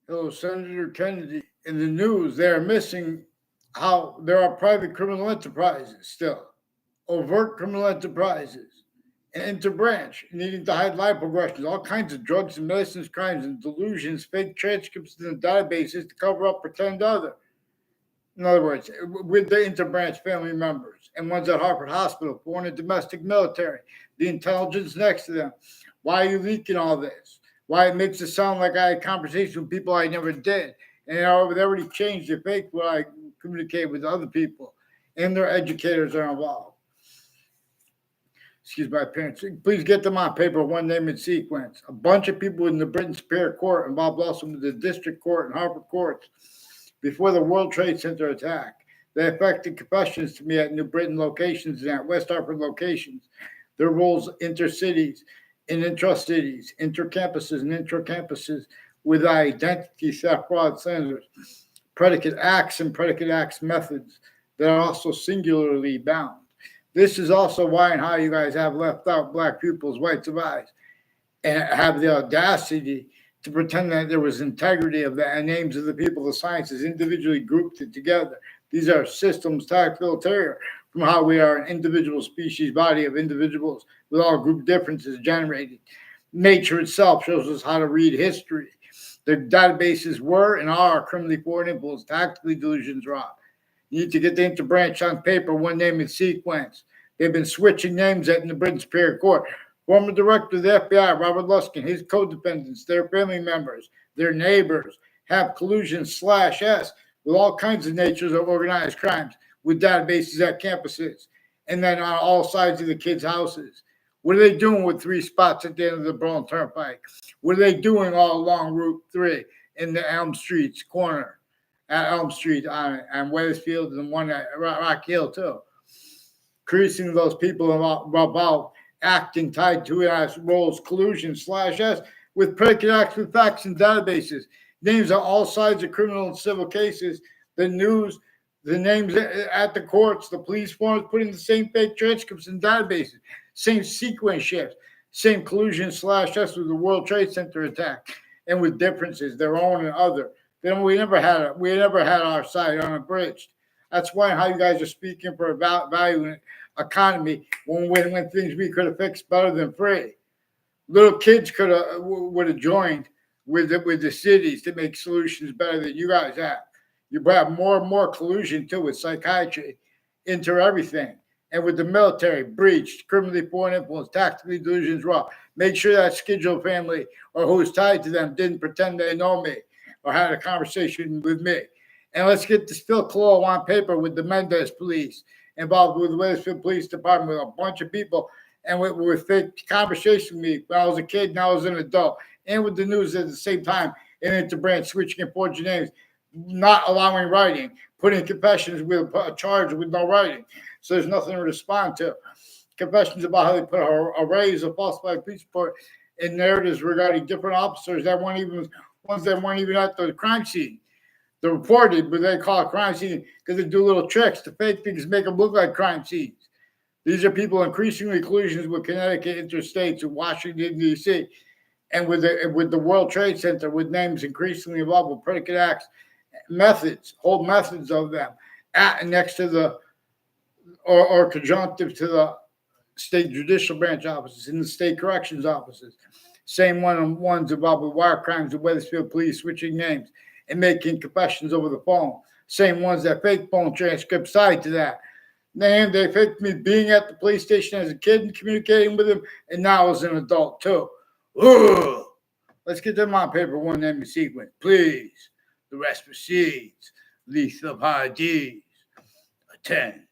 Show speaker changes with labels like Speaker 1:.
Speaker 1: Hello, Senator Kennedy. In the news, they are missing how there are private criminal enterprises still, overt criminal enterprises, and interbranch, needing to hide lie progressions, all kinds of drugs and medicines, crimes and delusions, fake transcripts in the databases to cover up pretend other. In other words, with the interbranch family members and ones at Harvard Hospital, foreign and domestic military, the intelligence next to them. Why are you leaking all this? Why it makes it sound like I had conversations with people I never did. And they already changed the fake what I communicate with other people. And their educators are involved. Excuse my parents. Please get them on paper, one name and sequence. A bunch of people in the Britain Superior Court involved also with the District Court and Harvard Courts before the World Trade Center attack. They affected confessions to me at New Britain locations and at West Hartford locations. Their roles intercities and intra-cities, intercampuses and intra-campuses with identity theft, fraud, slanders, predicate acts and predicate acts methods that are also singularly bound. This is also why and how you guys have left out black pupils, whites of eyes, and have the audacity to pretend that there was integrity of the names of the people, the sciences individually grouped it together. These are systems tactile ulterior from how we are an individual species body of individuals with all group differences generated. Nature itself shows us how to read history. The databases were and are criminally forward influence, tactically delusions wrong. You need to get the interbranch on paper, one name and sequence. They've been switching names in the Britain Superior Court. Former director of the FBI, Robert Luskin, his co-defendants, their family members, their neighbors, have collusion /S with all kinds of natures of organized crimes with databases at campuses and then on all sides of the kids' houses. What are they doing with 3 spots at the end of the Berlin Turnpike? What are they doing all along Route 3 in the Elm Street's corner, at Elm Street on Wethersfield and one at Rock Hill too? Increasing those people about acting tied to it as roles, collusion /S with predicate acts with facts and databases. Names on all sides of criminal and civil cases, the news, the names at the courts, the police forms, putting the same fake transcripts and databases, same sequence shifts, same collusion /S with the World Trade Center attack, and with differences, their own and other. Then we never had our side unabridged. That's why how you guys are speaking for value in economy when things we could have fixed better than free. Little kids would have joined with the cities to make solutions better than you guys have. You have more and more collusion too with psychiatry into everything. And with the military, breached, criminally foreign influence, tactically delusions wrong. Make sure that scheduled family or who's tied to them didn't pretend they know me or had a conversation with me. And let's get this Phil Colo on paper with the Mendez police involved with the Wethersfield Police Department with a bunch of people and with fake conversation with me when I was a kid, now I was an adult, and with the news at the same time, and interbranch switching and forging names, not allowing writing, putting confessions with a charge with no writing. So there's nothing to respond to. Confessions about how they put arrays of falsified police report and narratives regarding different officers that weren't even ones that weren't even at the crime scene. They're reported, but they call it crime scene because they do little tricks to fake things, make them look like crime scenes. These are people increasingly collusions with Connecticut interstates and Washington, D.C., and with the World Trade Center with names increasingly involved with predicate acts, methods, whole methods of them, at and next to the or conjunctive to the state judicial branch offices and the state corrections offices. Same ones involved with wire crimes and Wethersfield police switching names and making confessions over the phone. Same ones that fake phone transcripts tied to that. And they faked me being at the police station as a kid and communicating with them, and now as an adult too. Ugh. Let's get them on paper, one name and sequence, please. The rest proceeds. Lethal Hadid. Attend.